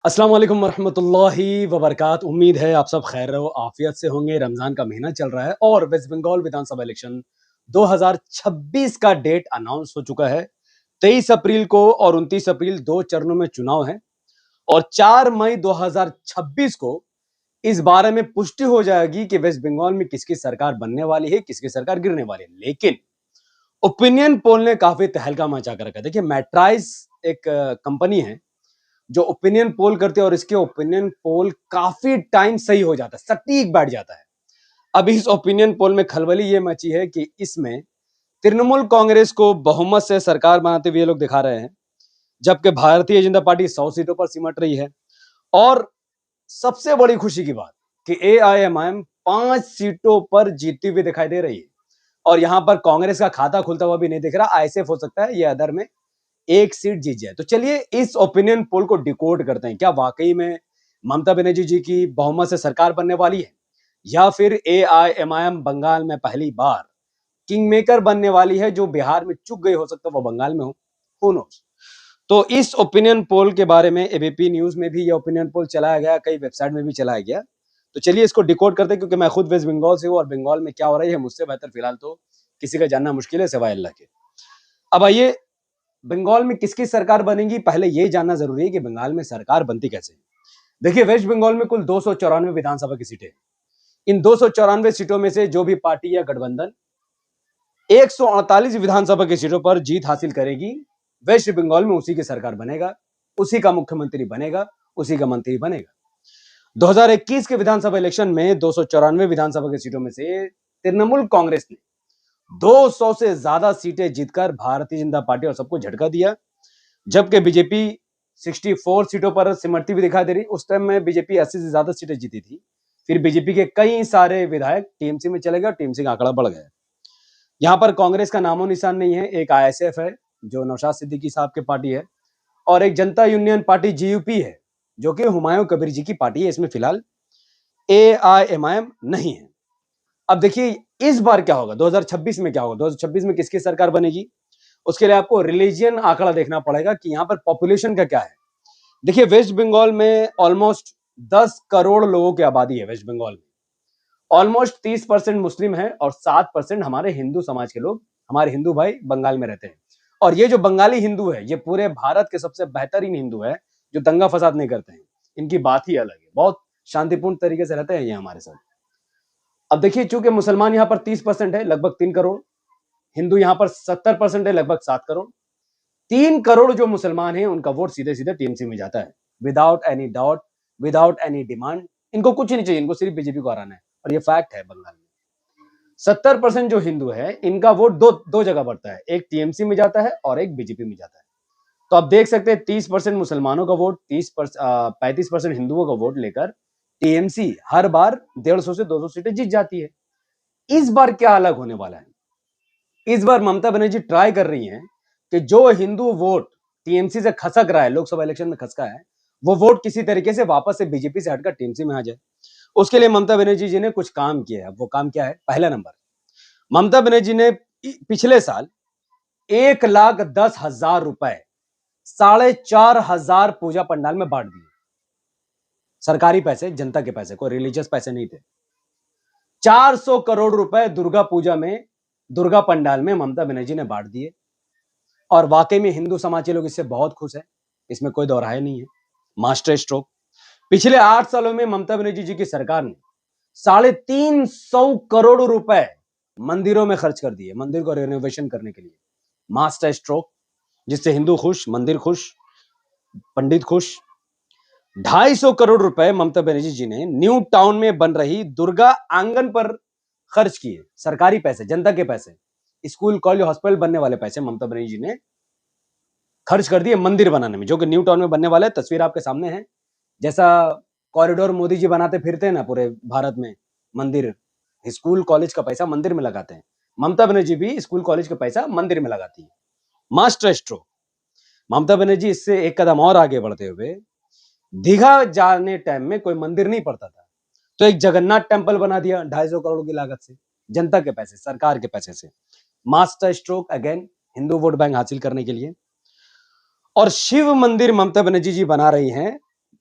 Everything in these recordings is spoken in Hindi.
अस्सलाम वालेकुम वरहमतुल्लाहि वबरकात। उम्मीद है आप सब खैर और आफियत से होंगे। रमजान का महीना चल रहा है और वेस्ट बंगाल विधानसभा इलेक्शन 2026 का डेट अनाउंस हो चुका है। 23 अप्रैल को और 29 अप्रैल दो चरणों में चुनाव है और 4 मई 2026 को इस बारे में पुष्टि हो जाएगी कि वेस्ट बंगाल में किसकी सरकार बनने वाली है, किसकी सरकार गिरने वाली है। लेकिन ओपिनियन पोल ने काफी तहलका मचा कर रखा है। देखिए, मैट्राइज एक कंपनी है जो ओपिनियन पोल करते हैं और इसके ओपिनियन पोल काफी टाइम सही हो जाता है, सटीक बैठ जाता है। अब इस ओपिनियन पोल में खलबली ये मची है कि इसमें तृणमूल कांग्रेस को बहुमत से सरकार बनाते हुए लोग दिखा रहे हैं, जबकि भारतीय जनता पार्टी 100 सीटों पर सिमट रही है। और सबसे बड़ी खुशी की बात कि एआईएमआईएम 5 सीटों पर जीतती हुई दिखाई दे रही है और यहां पर कांग्रेस का खाता खुलता हुआ भी नहीं दिख रहा। ऐसे हो सकता है ये अदर में एक सीट जीत जाए। तो चलिए इस ओपिनियन पोल को डिकोड करते हैं। क्या वाकई में ममता बनर्जी जी की बहुमत से सरकार बनने वाली है या फिर एआईएमआईएम बंगाल में पहली बार किंग मेकर बनने वाली है? जो बिहार में चुक गई हो सकता है वो बंगाल में हो, हु नोस। तो इस ओपिनियन पोल के बारे में एबीपी न्यूज में भी ये ओपिनियन पोल चलाया गया, कई वेबसाइट में भी चलाया गया। तो चलिए इसको डिकोड करते हैं, क्योंकि मैं खुद वेस्ट बंगाल से हूँ और बंगाल में क्या हो रही है मुझसे बेहतर फिलहाल तो किसी का जानना मुश्किल है सिवाय अल्लाह के। अब आइए, बंगाल में किसकी सरकार बनेगी पहले ये जानना जरूरी है कि बंगाल में सरकार बनती कैसे है। देखिए, वेस्ट बंगाल में कुल 294 विधानसभा की सीटें। इन 294 सीटों में से जो भी पार्टी या गठबंधन 148 विधानसभा की सीटों पर जीत हासिल करेगी, वेस्ट बंगाल में उसी की सरकार बनेगा, उसी का मुख्यमंत्री बनेगा, उसी का मंत्री बनेगा। 2021 के विधानसभा इलेक्शन में 294 विधानसभा की सीटों में से तृणमूल कांग्रेस ने 200 से ज्यादा सीटें जीतकर भारतीय जनता पार्टी और सबको झटका दिया, जबकि बीजेपी 64 सीटों पर सिमटती हुई दिखाई दे रही। उस टाइम में बीजेपी 80 से ज्यादा सीटें जीती थी। फिर बीजेपी के कई सारे विधायक टीएमसी में चले गए और टीएमसी का आंकड़ा बढ़ गया। यहाँ पर कांग्रेस का नामो निशान नहीं है। एक आईएसएफ है जो नौशाद सिद्दीकी साहब की पार्टी है और एक जनता यूनियन पार्टी जीयूपी है जो कि हुमायूं कबीर जी की पार्टी है। इसमें फिलहाल एआईएमआईएम नहीं है। अब देखिए इस बार क्या होगा, 2026 में क्या होगा, 2026 में किसकी सरकार बनेगी। उसके लिए आपको रिलीजियन आंकड़ा देखना पड़ेगा कि यहाँ पर पॉपुलेशन का क्या है। देखिए, वेस्ट बंगाल में ऑलमोस्ट 10 करोड़ लोगों की आबादी है। वेस्ट बंगाल में ऑलमोस्ट 30% मुस्लिम है और 7% हमारे हिंदू समाज के लोग, हमारे हिंदू भाई बंगाल में रहते हैं। और ये जो बंगाली हिंदू है ये पूरे भारत के सबसे बेहतरीन हिंदू है, जो दंगा फसाद नहीं करते हैं। इनकी बात ही अलग है, बहुत शांतिपूर्ण तरीके से रहते हैं ये हमारे साथ। अब देखिए, चूंकि मुसलमान यहाँ पर 30% है, लगभग 3 करोड़, हिंदू यहाँ पर 70% है, लगभग 7 करोड़। 3 करोड़ जो मुसलमान हैं उनका वोट सीधे सीधे टीएमसी में जाता है, without any doubt, without any demand. इनको कुछ नहीं चाहिए, इनको सिर्फ बीजेपी को हराना है और ये फैक्ट है। बंगाल में 70% जो हिंदू है इनका वोट दो दो जगह पड़ता है, एक टीएमसी में जाता है और एक बीजेपी में जाता है। तो आप देख सकते हैं 30% मुसलमानों का वोट, 35% हिंदुओं का वोट लेकर टीएमसी हर बार 150 से 200 सीटें जीत जाती है। इस बार क्या अलग होने वाला है? इस बार ममता बनर्जी ट्राई कर रही हैं कि जो हिंदू वोट टीएमसी से खसक रहा है, लोकसभा इलेक्शन में खसका है, वो वोट किसी तरीके से वापस से बीजेपी से हटकर टीएमसी में आ जाए। उसके लिए ममता बनर्जी जी ने कुछ काम किया है। वो काम क्या है? पहला नंबर, ममता बनर्जी ने पिछले साल 1,10,000 रुपए 4,500 पूजा पंडाल में बांट दिए। सरकारी पैसे, जनता के पैसे, कोई रिलीजियस पैसे नहीं थे। 400 करोड़ रुपए दुर्गा पूजा में, दुर्गा पंडाल में ममता बनर्जी ने बांट दिए और वाकई में हिंदू समाज के लोग इससे बहुत खुश है, इसमें कोई दो राय नहीं है। Master stroke. पिछले 8 सालों में ममता बनर्जी जी की सरकार ने 350 करोड़ रुपए मंदिरों में खर्च कर दिए, मंदिर को रेनोवेशन करने के लिए। मास्टर स्ट्रोक, जिससे हिंदू खुश, मंदिर खुश, पंडित खुश। 250 करोड़ रुपए ममता बनर्जी जी ने न्यू टाउन में बन रही दुर्गा आंगन पर खर्च किए, सरकारी पैसे, जनता के पैसे। स्कूल, कॉलेज, हॉस्पिटल बनने वाले पैसे ममता बनर्जी जी ने खर्च कर दिए मंदिर बनाने में, जो कि न्यू टाउन में बनने वाला है। तस्वीर आपके सामने है। जैसा कॉरिडोर मोदी जी बनाते फिरते हैं ना पूरे भारत में, मंदिर, स्कूल कॉलेज का पैसा मंदिर में लगाते हैं, ममता बनर्जी भी स्कूल कॉलेज का पैसा मंदिर में लगाती है। Master stroke. ममता बनर्जी इससे एक कदम और आगे बढ़ते हुए दीघा जाने टाइम में कोई मंदिर नहीं पड़ता था, तो एक जगन्नाथ टेम्पल बना दिया 250 करोड़ की लागत से, जनता के पैसे, सरकार के पैसे से। Master stroke again, Hindu vote bank हासिल करने के लिए। और शिव मंदिर ममता बनर्जी जी बना रही हैं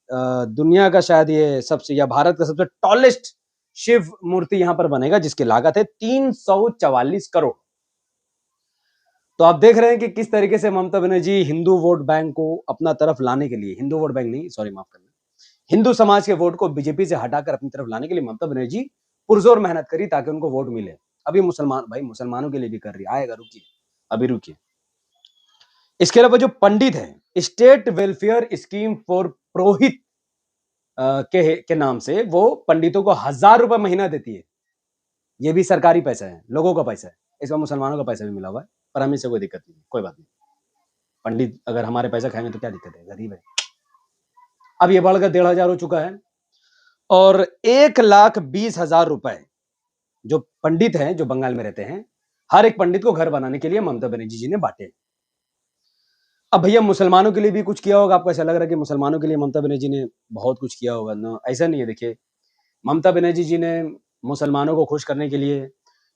दुनिया का शायद ये सबसे या भारत का सबसे टॉलेस्ट शिव मूर्ति यहाँ पर बनेगा, जिसकी लागत है 344 करोड़। तो आप देख रहे हैं कि किस तरीके से ममता बनर्जी हिंदू वोट बैंक को अपना तरफ लाने के लिए, हिंदू वोट बैंक नहीं, सॉरी माफ करना, हिंदू समाज के वोट को बीजेपी से हटाकर अपनी तरफ लाने के लिए ममता बनर्जी पुरजोर मेहनत करी ताकि उनको वोट मिले। अभी मुसलमान भाई मुसलमानों के लिए भी कर रही, आएगा, रुकिए, अभी रुकिए। इसके अलावा जो पंडित है, स्टेट वेलफेयर स्कीम फॉर पुरोहित के नाम से वो पंडितों को 1000 रुपए महीना देती है। ये भी सरकारी पैसा है, लोगों का पैसा है, इसमें मुसलमानों का पैसा भी मिला हुआ है, पर हमें से कोई दिक्कत नहीं, कोई बात नहीं। पंडित अगर हमारे पैसा खाएंगे तो क्या दिक्कत है, गरीब है। अब ये बढ़कर 1500 हो चुका है और 1,20,000 रुपए जो पंडित हैं, जो बंगाल में रहते हैं, हर एक पंडित को घर बनाने के लिए ममता बनर्जी जी ने बांटे। अब भैया मुसलमानों के लिए भी कुछ किया होगा, आपको ऐसा लग रहा है कि मुसलमानों के लिए ममता बनर्जी ने बहुत कुछ किया होगा ना, ऐसा नहीं है। देखिए, ममता बनर्जी जी ने मुसलमानों को खुश करने के लिए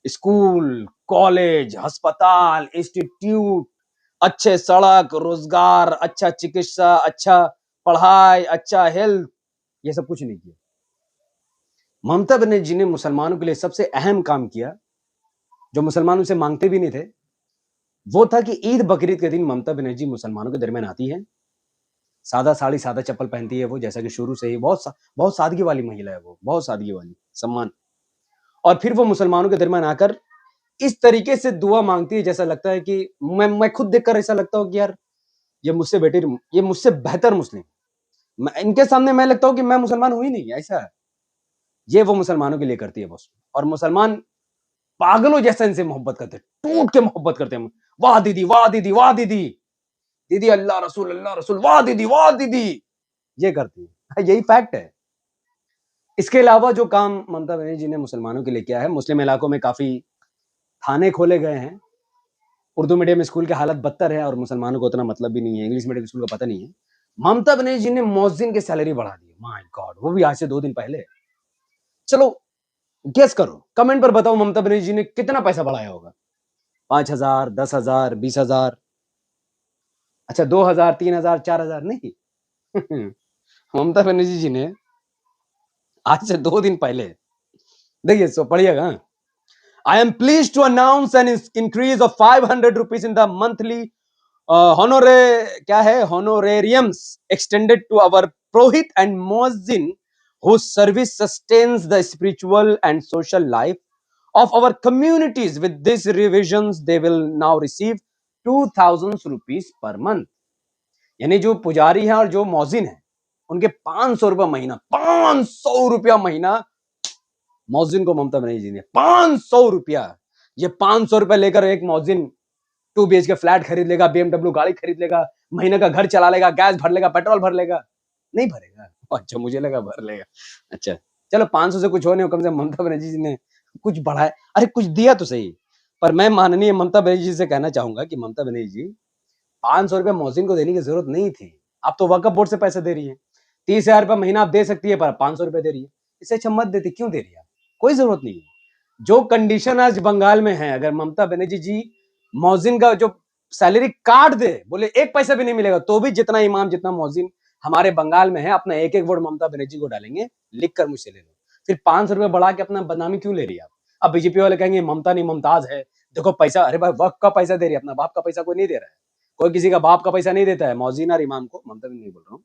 स्कूल, कॉलेज, अस्पताल, इंस्टीट्यूट, अच्छे सड़क, रोजगार, अच्छा चिकित्सा, अच्छा पढ़ाई, अच्छा हेल्थ, ये सब कुछ नहीं किया। ममता बनर्जी जी ने मुसलमानों के लिए सबसे अहम काम किया, जो मुसलमान उनसे मांगते भी नहीं थे, वो था कि ईद बकरीद के दिन ममता बनर्जी मुसलमानों के दरमियान आती है, सादा साड़ी, सादा चप्पल पहनती है वो, जैसा कि शुरू से ही बहुत सादगी वाली महिला है वो, बहुत सादगी वाली, सम्मान। और फिर वो मुसलमानों के दरमियान आकर इस तरीके से दुआ मांगती है, जैसा लगता है कि मैं खुद देखकर ऐसा लगता हूँ कि यार ये मुझसे बेटर, ये मुझसे बेहतर मुस्लिम, इनके सामने मैं लगता हूँ कि मैं मुसलमान हूं ही नहीं, ऐसा है। ये वो मुसलमानों के लिए करती है बस, और मुसलमान पागलों जैसा इनसे मोहब्बत करते, टूट के मोहब्बत करते हैं। वाह दीदी, वाह दीदी, वाह दीदी, दीदी अल्लाह रसूल, वाह दीदी, वाह दीदी, ये करती है, यही फैक्ट है। इसके अलावा जो काम ममता बनर्जी जी ने मुसलमानों के लिए किया है, मुस्लिम इलाकों में काफी थाने खोले गए हैं, उर्दू मीडियम स्कूल की हालत बदतर है और मुसलमानों को उतना मतलब भी नहीं है, इंग्लिश मीडियम स्कूल का पता नहीं है। ममता बनर्जी जी ने मौजिन की सैलरी बढ़ा दी, माय गॉड, वो भी आज से 2 दिन पहले। चलो गेस करो, कमेंट पर बताओ ममता बनर्जी जी ने कितना पैसा बढ़ाया होगा? 5,000, 10,000, 20,000, अच्छा 2,000, 3,000, 4,000 नहीं। ममता बनर्जी जी ने आज से 2 दिन पहले, देखिए सो पढ़िएगा, I am pleased to announce an increase of 500 rupees in the monthly honorariums extended to our Prohit and Muazzin, whose service sustains the spiritual and social life of our communities. With these revisions, they will now receive 2,000 rupees per month. यानी जो पुजारी हैं और जो मौजिन हैं, उनके 500 रुपया महीना, 500 रुपया महीना मौजिन को ममता बनर्जी जी ने 500 रुपया, ये 500 रुपया लेकर एक मौजिन 2 BHK फ्लैट खरीद लेगा, BMW गाड़ी खरीद लेगा, महीने का घर चला लेगा, गैस भर लेगा, पेट्रोल भर लेगा? नहीं भरेगा। अच्छा, मुझे लगा भर लेगा। अच्छा चलो, 500 से कुछ हो नहीं, कम से कम ममता बनर्जी जी ने कुछ बढ़ाया, अरे कुछ दिया तो सही। पर मैं माननीय ममता बनर्जी जी से कहना चाहूंगा कि ममता बनर्जी जी, 500 रुपया मौजिन को देने की जरूरत नहीं थी। आप तो वक्फ बोर्ड से पैसे दे रही है, 30,000 रुपया महीना आप दे सकती है, पर 500 रुपया दे रही है, इससे अच्छा मत देती, क्यों दे रही है? कोई जरूरत नहीं है। जो कंडीशन आज बंगाल में है, अगर ममता बनर्जी जी मौजिन का जो सैलरी काट दे, बोले 1 पैसा भी नहीं मिलेगा, तो भी जितना इमाम, जितना मौजिन हमारे बंगाल में है, अपना एक एक वोट ममता बनर्जी को डालेंगे, लिख कर मुझसे ले लो। फिर 500 रुपए बढ़ा के अपना बदनामी क्यों ले रही है आप? अब बीजेपी वाले कहेंगे ममता नहीं मुमताज है, देखो पैसा, अरे भाई वक्त का पैसा दे रही है, अपना बाप का पैसा कोई नहीं दे रहा है। कोई किसी का बाप का पैसा नहीं देता है, मौजिन और इमाम को, ममता भी नहीं बोल रहा हूँ,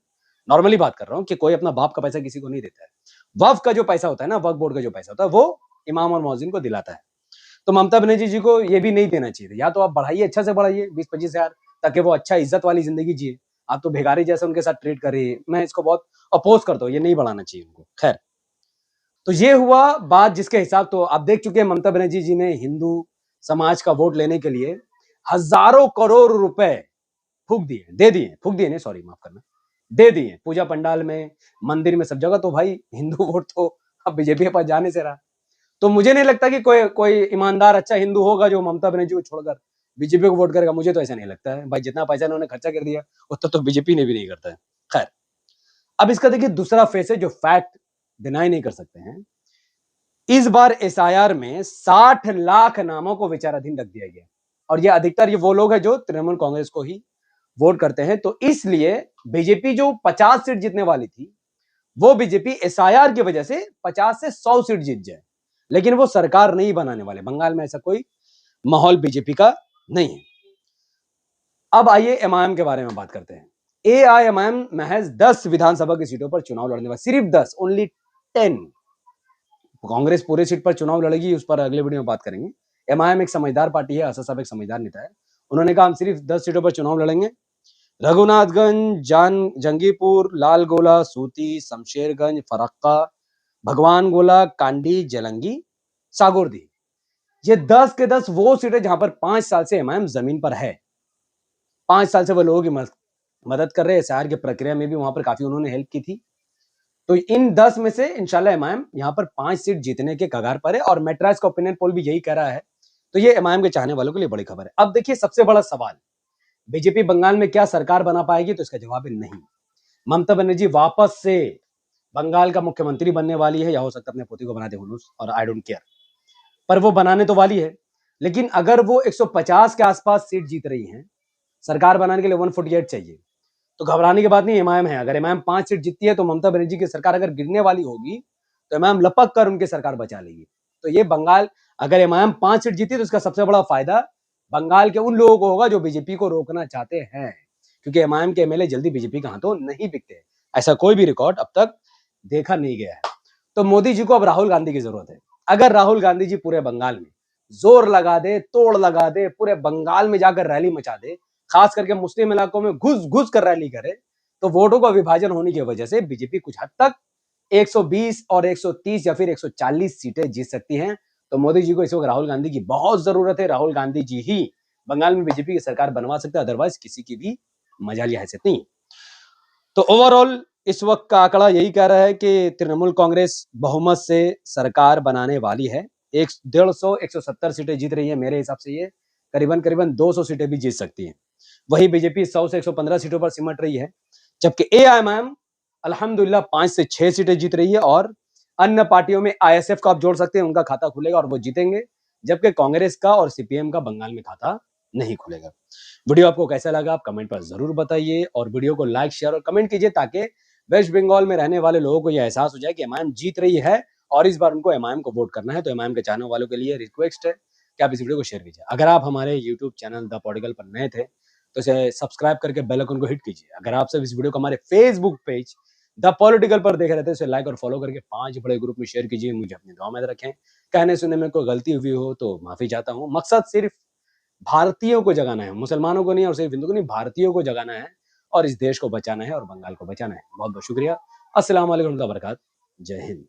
नॉर्मली बात कर रहा हूँ कि कोई अपना बाप का पैसा किसी को नहीं देता है। वक्फ का जो पैसा होता है ना, वक्फ बोर्ड का जो पैसा होता है, वो इमाम और मौजिन को दिलाता है। तो ममता बनर्जी जी को ये भी नहीं देना चाहिए, या तो आप बढ़ाइए, अच्छा से बढ़ाइए 20-25 हजार, ताकि वो अच्छा इज्जत वाली जिंदगी जिए। आप तो भिखारी जैसे उनके साथ ट्रीट कर रही है, मैं इसको बहुत अपोज करता हूँ, ये नहीं बढ़ाना चाहिए उनको। खैर, तो ये हुआ बात जिसके हिसाब तो आप देख चुके हैं, ममता बनर्जी जी ने हिंदू समाज का वोट लेने के लिए हजारों करोड़ रुपए फूक दिए, दे दिए, फूक दिए नहीं, सॉरी माफ करना, दे दिए पूजा पंडाल में, मंदिर में, सब जगह। तो भाई हिंदू वोट तो अब बीजेपी के पास जाने से रहा। तो मुझे नहीं लगता कि कोई ईमानदार अच्छा हिंदू होगा जो ममता बनर्जी को छोड़कर बीजेपी को वोट करेगा, मुझे तो ऐसा नहीं लगता है भाई। जितना पैसा इन्होंने खर्चा कर दिया उतना तो बीजेपी ने भी नहीं करता है। खैर, अब इसका देखिए दूसरा फेस है जो फैक्ट डिनाई नहीं कर सकते हैं। इस बार एसआईआर में 60 लाख नामों को विचाराधीन रख दिया गया, और ये अधिकतर ये वो लोग हैं जो तृणमूल कांग्रेस को ही वोट करते हैं। तो इसलिए बीजेपी जो 50 सीट जीतने वाली थी, वो बीजेपी एसआईआर की वजह से 50 से 100 सीट जीत जाए, लेकिन वो सरकार नहीं बनाने वाले। बंगाल में ऐसा कोई माहौल बीजेपी का नहीं है। अब आइए एमआईएम के बारे में बात करते हैं। एआईएमआईएम महज 10 विधानसभा की सीटों पर चुनाव लड़ने वाला, सिर्फ 10, ओनली 10। कांग्रेस पूरे सीट पर चुनाव लड़ेगी, उस पर अगले वीडियो में बात करेंगे। एमआईएम एक समझदार पार्टी है, असद साहब एक समझदार नेता है। उन्होंने कहा हम सिर्फ 10 सीटों पर चुनाव लड़ेंगे। रघुनाथगंज, जंगीपुर, लालगोला, सूती, शमशेरगंज, फरक्का, भगवान गोला, कांडी, जलंगी, सागोरदी, ये 10 के 10 वो सीटें जहां पर 5 साल से एमआईएम जमीन पर है। 5 साल से वो लोगों की मदद कर रहे हैं। एसआईआर की प्रक्रिया में भी वहां पर काफी उन्होंने हेल्प की थी। तो इन 10 में से इंशाल्लाह एमआईएम यहां पर 5 सीट जीतने के कगार पर है, और मेट्रास का ओपिनियन पोल भी यही कह रहा है। तो ये एमआईएम के चाहने वालों के लिए बड़ी खबर है। अब देखिए सबसे बड़ा सवाल, बीजेपी बंगाल में क्या सरकार बना पाएगी? तो इसका जवाब है नहीं। ममता बनर्जी वापस से बंगाल का मुख्यमंत्री बनने वाली है, या हो सकता है अपने पोती को बना दे हुनूस, और आई डोंट केयर, पर वो बनाने तो वाली है। लेकिन अगर वो 150 के आसपास सीट जीत रही हैं, सरकार बनाने के लिए 148 चाहिए, तो घबराने की बात नहीं। एमआईएम है, अगर एमआईएम 5 सीट जीतती है तो ममता बनर्जी की सरकार अगर गिरने वाली होगी तो एमआईएम लपक कर उनकी सरकार बचा लेगी। तो ये बंगाल, अगर एमआईएम 5 सीट जीती तो इसका सबसे बड़ा फायदा बंगाल के उन लोगों को होगा जो बीजेपी को रोकना चाहते हैं, क्योंकि एमआईएम के एमएलए जल्दी बीजेपी के हाथों नहीं बिकते। ऐसा कोई भी रिकॉर्ड अब तक देखा नहीं गया है। तो मोदी जी को अब राहुल गांधी की जरूरत है। अगर राहुल गांधी जी पूरे बंगाल में जोर लगा दे, तोड़ लगा दे, पूरे बंगाल में जाकर रैली मचा दे, खास करके मुस्लिम इलाकों में घुस घुस कर रैली करे, तो वोटों का विभाजन होने की वजह से बीजेपी कुछ हद तक 120 और 130 या फिर 140 सीटें जीत सकती हैं। तो मोदी जी को इस वक्त राहुल गांधी की बहुत जरूरत है। राहुल गांधी जी ही बंगाल में बीजेपी की सरकार बनवा सकते हैं, अदरवाइज किसी की भी मजाली हैसियत नहीं। तो ओवरऑल इस वक्त का आंकड़ा यही कह रहा है कि तृणमूल कांग्रेस बहुमत से सरकार बनाने वाली है। 150-170 सीटें जीत रही है। मेरे हिसाब से ये करीबन करीबन 200 सीटें भी जीत सकती है। वही बीजेपी 100 से 115 सीटों पर सिमट रही है, जबकि एआईएमआईएम अल्हम्दुलिल्लाह 5 से 6 सीटें जीत रही है। और अन्य पार्टियों में आईएसएफ को आप जोड़ सकते हैं, उनका खाता खुलेगा और वो जीतेंगे, जबकि कांग्रेस का और सीपीएम का बंगाल में खाता नहीं खुलेगा। वीडियो आपको कैसा लगा आप कमेंट पर जरूर बताइए, और वीडियो को लाइक, शेयर और कमेंट कीजिए, ताकि वेस्ट बंगाल में रहने वाले लोगों को यह एहसास हो जाए कि एमआईएम जीत रही है और इस बार उनको एमआईएम को वोट करना है। तो एमआईएम के चाहने वालों के लिए रिक्वेस्ट है कि आप इस वीडियो को शेयर कीजिए। अगर आप हमारे यूट्यूब चैनल द पॉलिटिकल पर नए थे तो इसे सब्सक्राइब करके बेल आइकन को हिट कीजिए। अगर आप सब इस वीडियो को हमारे फेसबुक पेज द पॉलिटिकल पर देख रहे थे, इसे लाइक और फॉलो करके 5 बड़े ग्रुप में शेयर कीजिए। मुझे अपनी दुआ में रखें। कहने सुनने में कोई गलती हुई हो तो माफी चाहता हूँ। मकसद सिर्फ भारतीयों को जगाना है, मुसलमानों को नहीं और सिर्फ हिंदू को नहीं, भारतीयों को जगाना है और इस देश को बचाना है और बंगाल को बचाना है। बहुत बहुत शुक्रिया। अस्सलाम वालेकुम व बरकात। जय हिंद।